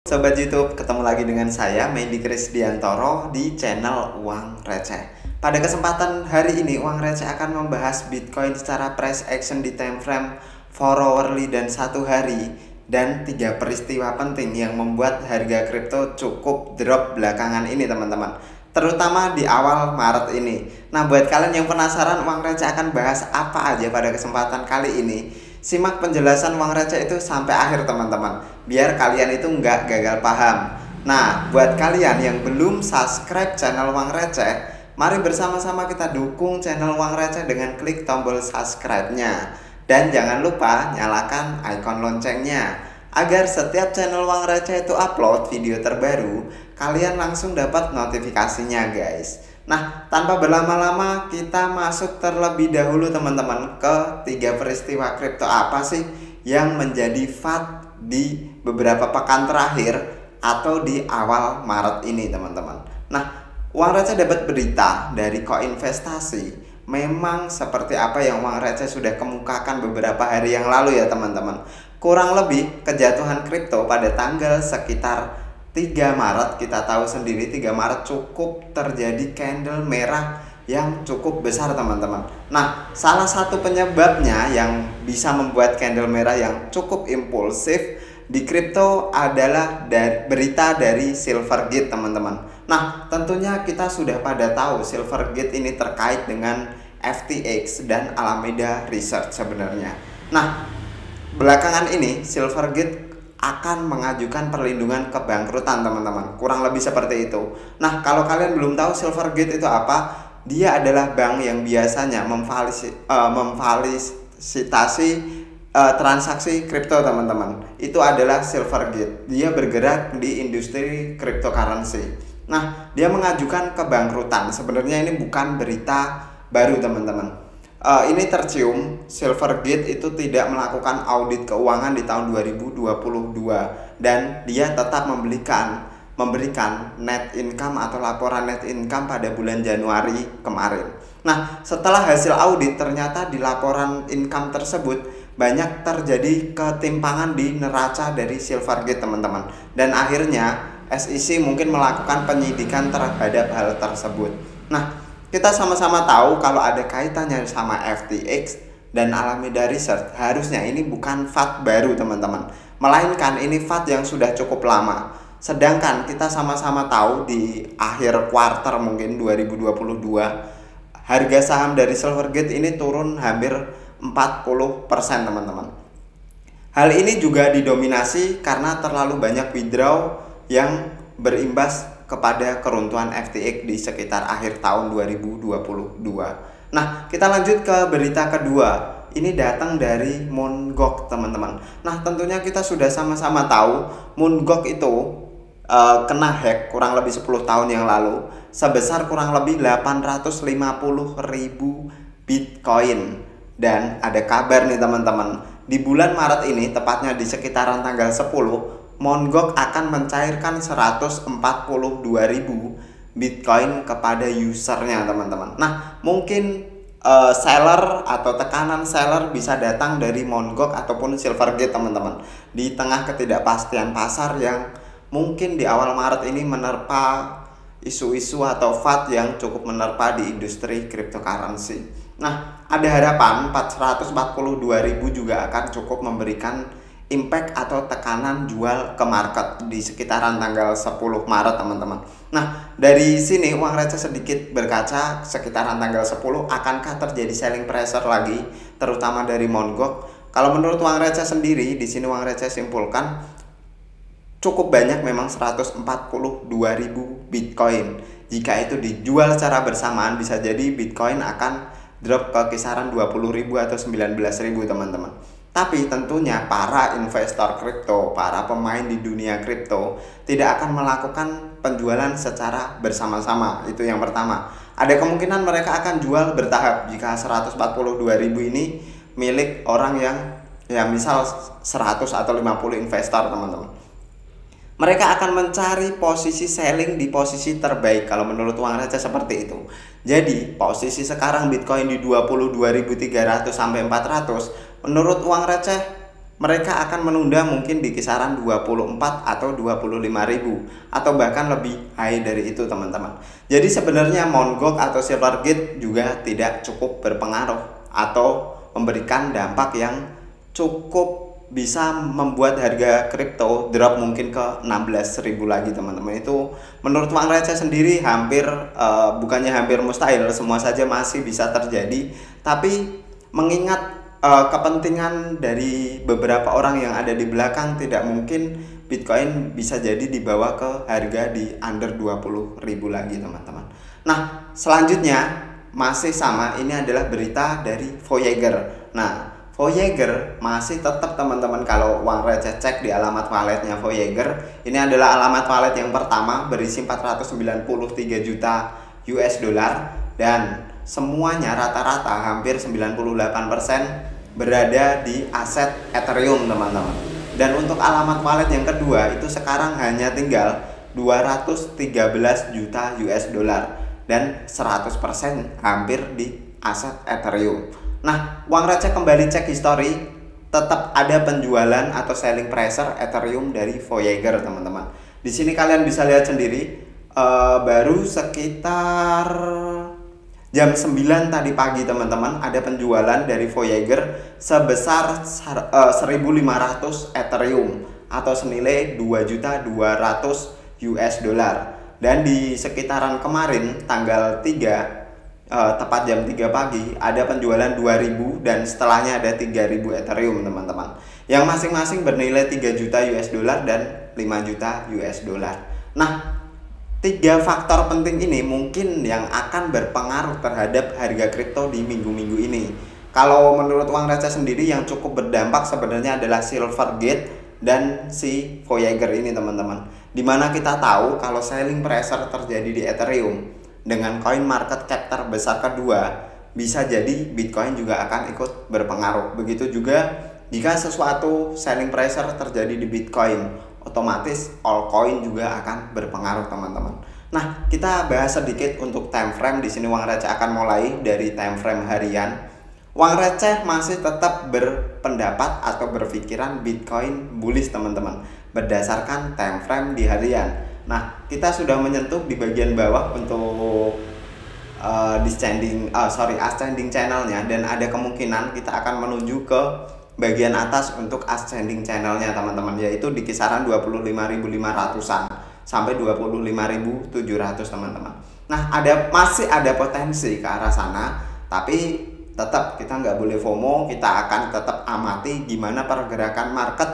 Sobat YouTube, ketemu lagi dengan saya Mendy Krisdiantoro di channel Uang Receh. Pada kesempatan hari ini, Uang Receh akan membahas Bitcoin secara price action di time frame 4 hourly dan 1 hari, dan 3 peristiwa penting yang membuat harga kripto cukup drop belakangan ini teman-teman, terutama di awal Maret ini. Nah, buat kalian yang penasaran, Uang Receh akan bahas apa aja pada kesempatan kali ini. Simak penjelasan Uang Receh itu sampai akhir teman-teman, biar kalian itu nggak gagal paham. Nah, buat kalian yang belum subscribe channel Uang Receh, mari bersama-sama kita dukung channel Uang Receh dengan klik tombol subscribe-nya. Dan jangan lupa nyalakan icon loncengnya, agar setiap channel Uang Receh itu upload video terbaru, kalian langsung dapat notifikasinya guys. Nah, tanpa berlama-lama kita masuk terlebih dahulu teman-teman ke 3 peristiwa kripto apa sih yang menjadi FUD di beberapa pekan terakhir atau di awal Maret ini teman-teman. Nah, Uang Receh dapat berita dari Koinvestasi. Memang seperti apa yang Uang Receh sudah kemukakan beberapa hari yang lalu ya teman-teman. Kurang lebih kejatuhan kripto pada tanggal sekitar 3 Maret, kita tahu sendiri 3 Maret cukup terjadi candle merah yang cukup besar teman-teman. Nah, salah satu penyebabnya yang bisa membuat candle merah yang cukup impulsif di kripto adalah berita dari Silvergate teman-teman. Nah, tentunya kita sudah pada tahu Silvergate ini terkait dengan FTX dan Alameda Research sebenarnya. Nah, belakangan ini Silvergate akan mengajukan perlindungan kebankrutan teman-teman, kurang lebih seperti itu. Nah, kalau kalian belum tahu Silvergate itu apa, dia adalah bank yang biasanya memfasilitasi transaksi kripto teman-teman. Itu adalah Silvergate. Dia bergerak di industri cryptocurrency. Nah, dia mengajukan kebangkrutan. Sebenarnya ini bukan berita baru teman-teman. Ini tercium Silvergate itu tidak melakukan audit keuangan di tahun 2022 dan dia tetap memberikan net income atau laporan net income pada bulan Januari kemarin. Nah, setelah hasil audit ternyata di laporan income tersebut banyak terjadi ketimpangan di neraca dari Silvergate teman-teman, dan akhirnya SEC mungkin melakukan penyidikan terhadap hal tersebut. Nah, kita sama-sama tahu kalau ada kaitannya sama FTX dan Alameda Research, harusnya ini bukan FUD baru teman-teman, melainkan ini FUD yang sudah cukup lama. Sedangkan kita sama-sama tahu di akhir kuartal mungkin 2022, harga saham dari Silvergate ini turun hampir 40% teman-teman. Hal ini juga didominasi karena terlalu banyak withdraw yang berimbas kepada keruntuhan FTX di sekitar akhir tahun 2022. Nah, kita lanjut ke berita kedua. Ini datang dari Mt. Gox teman-teman. Nah, tentunya kita sudah sama-sama tahu Mt. Gox itu kena hack kurang lebih 10 tahun yang lalu sebesar kurang lebih 850.000 Bitcoin. Dan ada kabar nih teman-teman, di bulan Maret ini, tepatnya di sekitaran tanggal 10, Mt. Gox akan mencairkan 142.000 Bitcoin kepada usernya teman-teman. Nah, mungkin seller atau tekanan seller bisa datang dari Mt. Gox ataupun Silvergate teman-teman, di tengah ketidakpastian pasar yang mungkin di awal Maret ini menerpa isu-isu atau FUD yang cukup menerpa di industri cryptocurrency. Nah, ada harapan 442.000 juga akan cukup memberikan impact atau tekanan jual ke market di sekitaran tanggal 10 Maret teman-teman. Nah, dari sini Uang Receh sedikit berkaca sekitaran tanggal 10, akankah terjadi selling pressure lagi terutama dari Mt. Gox? Kalau menurut Uang Receh sendiri, di sini Uang Receh simpulkan cukup banyak memang 142.000 Bitcoin. Jika itu dijual secara bersamaan, bisa jadi Bitcoin akan drop ke kisaran 20.000 atau 19.000 teman-teman. Tapi tentunya para investor kripto, para pemain di dunia kripto tidak akan melakukan penjualan secara bersama-sama. Itu yang pertama. Ada kemungkinan mereka akan jual bertahap jika 142.000 ini milik orang yang misal 100 atau 50 investor teman-teman. Mereka akan mencari posisi selling di posisi terbaik kalau menurut Uang Receh seperti itu. Jadi posisi sekarang Bitcoin di 22.300 sampai 400, menurut Uang Receh mereka akan menunda mungkin di kisaran 24 atau 25.000 atau bahkan lebih high dari itu teman-teman. Jadi sebenarnya Mt. Gox atau Silvergate juga tidak cukup berpengaruh atau memberikan dampak yang cukup bisa membuat harga kripto drop mungkin ke 16.000 lagi teman-teman. Itu menurut uang receh sendiri hampir bukannya hampir mustahil, semua saja masih bisa terjadi. Tapi mengingat kepentingan dari beberapa orang yang ada di belakang, tidak mungkin Bitcoin bisa jadi dibawa ke harga di under 20.000 lagi teman-teman. Nah selanjutnya masih sama, ini adalah berita dari Voyager. Nah Voyager masih tetap teman-teman, kalau uang receh cek di alamat walletnya Voyager, ini adalah alamat wallet yang pertama berisi 493 juta US dollar dan semuanya rata-rata hampir 98% berada di aset Ethereum teman-teman. Dan untuk alamat wallet yang kedua itu sekarang hanya tinggal 213 juta US dollar dan 100% hampir di aset Ethereum. Nah, uang receh kembali cek history, tetap ada penjualan atau selling pressure Ethereum dari Voyager teman-teman. Di sini kalian bisa lihat sendiri, baru sekitar jam 9 tadi pagi teman-teman ada penjualan dari Voyager sebesar 1.500 Ethereum atau senilai 2.200 US dollar. Dan di sekitaran kemarin tanggal 3 tepat jam 3 pagi ada penjualan 2000 dan setelahnya ada 3000 Ethereum teman-teman, yang masing-masing bernilai 3 juta US dollar dan 5 juta US dollar. Nah, 3 faktor penting ini mungkin yang akan berpengaruh terhadap harga kripto di minggu-minggu ini. Kalau menurut uang receh sendiri yang cukup berdampak sebenarnya adalah Silvergate dan si Voyager ini teman-teman, dimana kita tahu kalau selling pressure terjadi di Ethereum dengan coin market cap terbesar kedua, bisa jadi Bitcoin juga akan ikut berpengaruh. Begitu juga jika sesuatu selling pressure terjadi di Bitcoin, otomatis altcoin juga akan berpengaruh teman-teman. Nah, kita bahas sedikit untuk time frame. Di sini uang receh akan mulai dari time frame harian. Uang receh masih tetap berpendapat atau berpikiran Bitcoin bullish teman-teman, berdasarkan time frame di harian. Nah, kita sudah menyentuh di bagian bawah untuk ascending channelnya, dan ada kemungkinan kita akan menuju ke bagian atas untuk ascending channelnya teman-teman, yaitu di kisaran 25.500an sampai 25.700 teman-teman. Nah, masih ada potensi ke arah sana, tapi tetap kita nggak boleh FOMO. Kita akan tetap amati gimana pergerakan market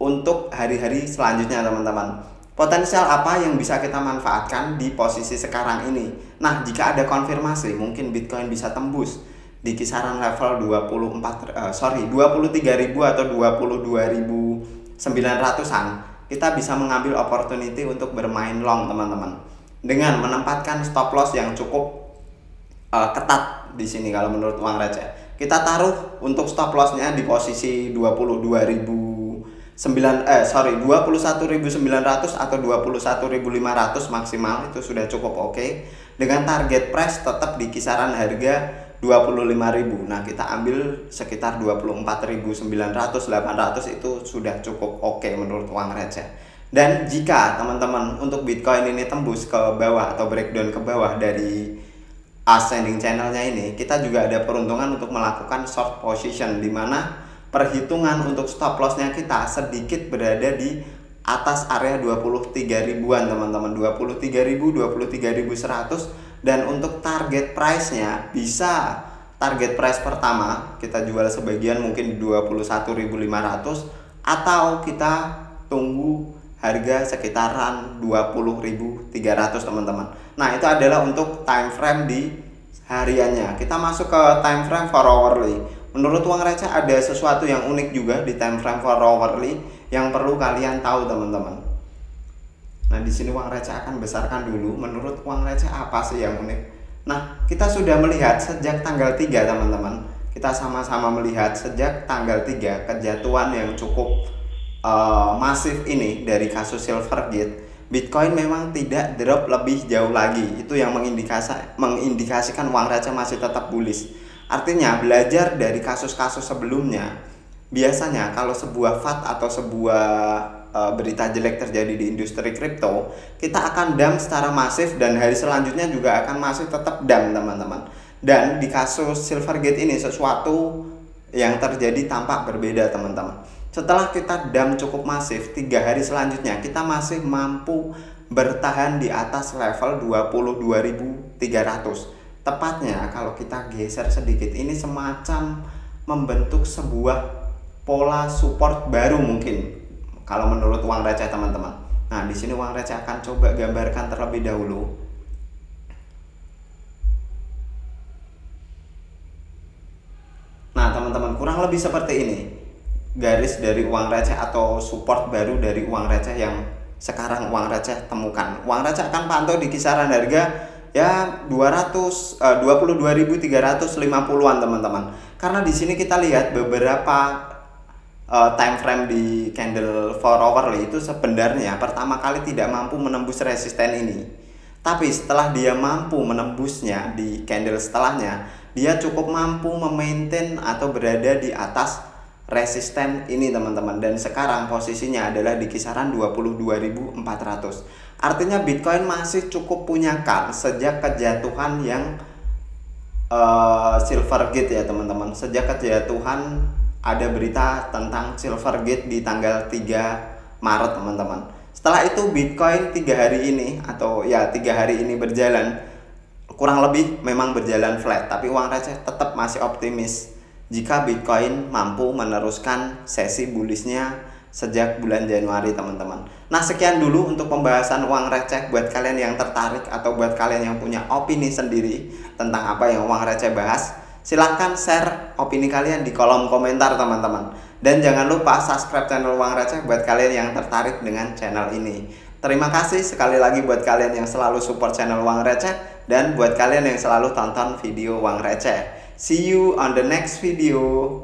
untuk hari-hari selanjutnya teman-teman. Potensial apa yang bisa kita manfaatkan di posisi sekarang ini? Nah, jika ada konfirmasi mungkin Bitcoin bisa tembus di kisaran level 23.000 atau 22.900an, kita bisa mengambil opportunity untuk bermain long teman-teman, dengan menempatkan stop loss yang cukup ketat di sini. Kalau menurut uang receh, kita taruh untuk stop lossnya di posisi 21.900 atau 21.500 maksimal, itu sudah cukup oke. Dengan target price tetap di kisaran harga 25.000. Nah, kita ambil sekitar 24.900 800, itu sudah cukup oke menurut uang receh. Dan jika teman-teman untuk Bitcoin ini tembus ke bawah atau breakdown ke bawah dari ascending channelnya ini, kita juga ada peruntungan untuk melakukan short position, di mana perhitungan untuk stop lossnya kita sedikit berada di atas area 23.000-an teman-teman, 23.000, 23.100. Dan untuk target price-nya, bisa target price pertama kita jual sebagian mungkin 21.500, atau kita tunggu harga sekitaran 20.300 teman-teman. Nah, itu adalah untuk time frame di hariannya. Kita masuk ke time frame for hourly. Menurut uang receh ada sesuatu yang unik juga di time frame for hourly yang perlu kalian tahu teman-teman. Nah, di sini uang receh akan besarkan dulu. Menurut uang receh apa sih yang unik? Nah, kita sudah melihat sejak tanggal 3 teman-teman. Kita sama-sama melihat sejak tanggal 3 kejatuhan yang cukup masif ini dari kasus Silvergate. Bitcoin memang tidak drop lebih jauh lagi. Itu yang mengindikasikan uang receh masih tetap bullish. Artinya belajar dari kasus-kasus sebelumnya, Biasanya kalau sebuah FAT atau sebuah berita jelek terjadi di industri kripto, kita akan dump secara masif dan hari selanjutnya juga akan masih tetap dump teman-teman. Dan di kasus Silvergate ini sesuatu yang terjadi tampak berbeda teman-teman. Setelah kita dump cukup masif, 3 hari selanjutnya kita masih mampu bertahan di atas level 22.300. Tepatnya kalau kita geser sedikit, ini semacam membentuk sebuah pola support baru mungkin kalau menurut uang receh teman-teman. Nah, di sini uang receh akan coba gambarkan terlebih dahulu. Nah, teman-teman, kurang lebih seperti ini garis dari uang receh atau support baru dari uang receh yang sekarang uang receh temukan. Uang receh akan pantau di kisaran harga ya 22.350-an teman-teman. Karena di sini kita lihat beberapa time frame di candle 4 hourly itu sebenarnya pertama kali tidak mampu menembus resisten ini. Tapi setelah dia mampu menembusnya di candle setelahnya, dia cukup mampu memaintain atau berada di atas resisten ini teman-teman. Dan sekarang posisinya adalah di kisaran 22.400. Artinya Bitcoin masih cukup punya kans sejak kejatuhan yang Silvergate ya teman-teman. Sejak kejatuhan ada berita tentang Silvergate di tanggal 3 Maret teman-teman. Setelah itu Bitcoin 3 hari ini atau ya 3 hari ini berjalan kurang lebih memang berjalan flat, tapi uang receh tetap masih optimis jika Bitcoin mampu meneruskan sesi bullishnya sejak bulan Januari teman-teman. Nah, sekian dulu untuk pembahasan uang receh. Buat kalian yang tertarik atau buat kalian yang punya opini sendiri tentang apa yang uang receh bahas, silahkan share opini kalian di kolom komentar teman-teman. Dan jangan lupa subscribe channel Uang Receh buat kalian yang tertarik dengan channel ini. Terima kasih sekali lagi buat kalian yang selalu support channel Uang Receh, dan buat kalian yang selalu tonton video Uang Receh. See you on the next video.